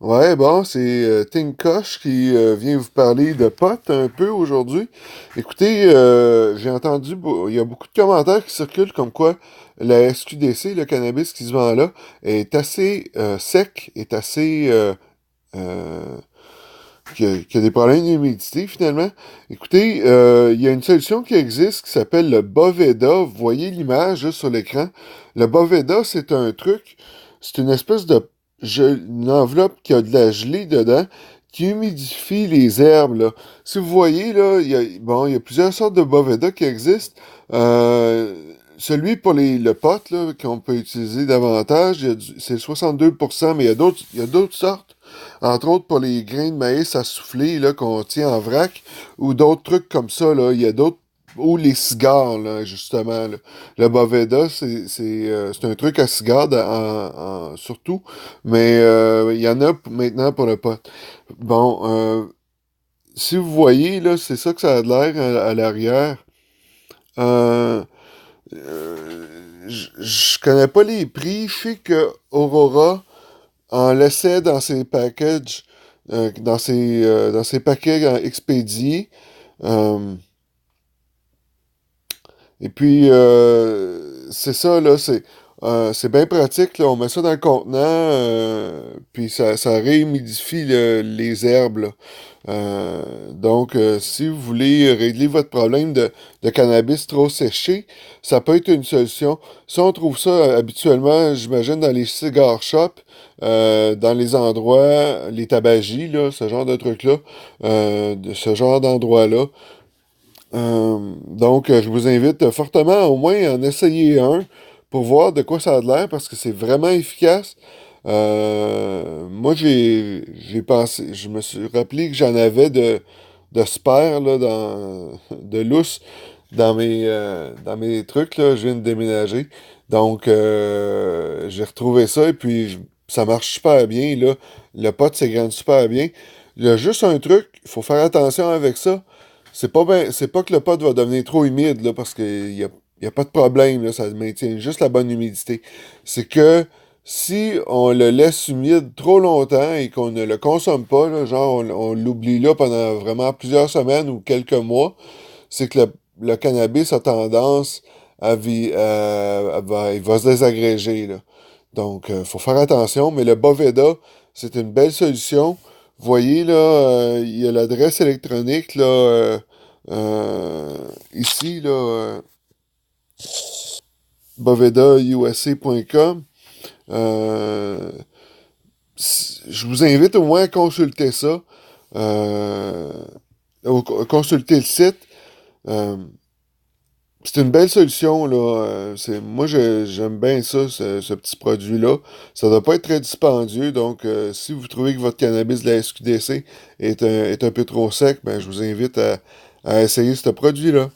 Ouais, bon, c'est Tinkosh qui vient vous parler de potes un peu aujourd'hui. Écoutez, j'ai entendu, il y a beaucoup de commentaires qui circulent comme quoi la SQDC, le cannabis qui se vend là, est assez sec, est assez euh, qui a des problèmes d'humidité finalement. Écoutez, il y a une solution qui existe qui s'appelle le Boveda. Vous voyez l'image là, sur l'écran. Le Boveda, c'est un truc, c'est une espèce de une enveloppe qui a de la gelée dedans qui humidifie les herbes, là. Si vous voyez, là, bon, il y a plusieurs sortes de Boveda qui existent. Euh, Celui pour le pot, là, qu'on peut utiliser davantage, c'est 62%, mais il y a d'autres sortes. Entre autres, pour les grains de maïs à souffler, là, qu'on tient en vrac, ou d'autres trucs comme ça, là. Il y a d'autres. Ou les cigares, là, justement. Là. Le Boveda, c'est un truc à cigare, surtout, mais il y en a maintenant pour le pot. Bon, si vous voyez, là, c'est ça que ça a de l'air à l'arrière. Euh, je connais pas les prix. Je sais que Aurora en laissait dans ses packages, dans ses paquets expédiés. Euh, et puis, c'est ça, là, c'est bien pratique, là. On met ça dans le contenant, puis ça réhumidifie les herbes, là. Donc, si vous voulez régler votre problème de cannabis trop séché, ça peut être une solution. Si on trouve ça habituellement, j'imagine, dans les cigar shops, dans les endroits, les tabagies, là, ce genre de trucs-là, de ce genre d'endroits-là. Donc, je vous invite fortement au moins à en essayer un pour voir de quoi ça a l'air parce que c'est vraiment efficace. Moi, j'ai pensé, je me suis rappelé que j'en avais de spare, là, de lousse dans mes trucs, là. Je viens de déménager. Donc, j'ai retrouvé ça et puis ça marche super bien, là. Le pot s'égrène super bien. Il y a juste un truc, il faut faire attention avec ça. C'est pas que le pot va devenir trop humide, là, parce qu'il y a pas de problème, là, ça maintient juste la bonne humidité. C'est que si on le laisse humide trop longtemps et qu'on ne le consomme pas, là, genre on l'oublie là pendant vraiment plusieurs semaines ou quelques mois, c'est que le cannabis a tendance il va se désagréger, là. Donc, il faut faire attention, mais le Boveda, c'est une belle solution. Vous voyez, là, il y a l'adresse électronique, là, ici, là, bovedausa.com. Euh, je vous invite au moins à consulter ça, euh, consulter le site. Euh, c'est une belle solution, là. Moi, j'aime bien ça, ce petit produit-là. Ça doit pas être très dispendieux, donc si vous trouvez que votre cannabis de la SQDC est un peu trop sec, ben, je vous invite à essayer ce produit-là.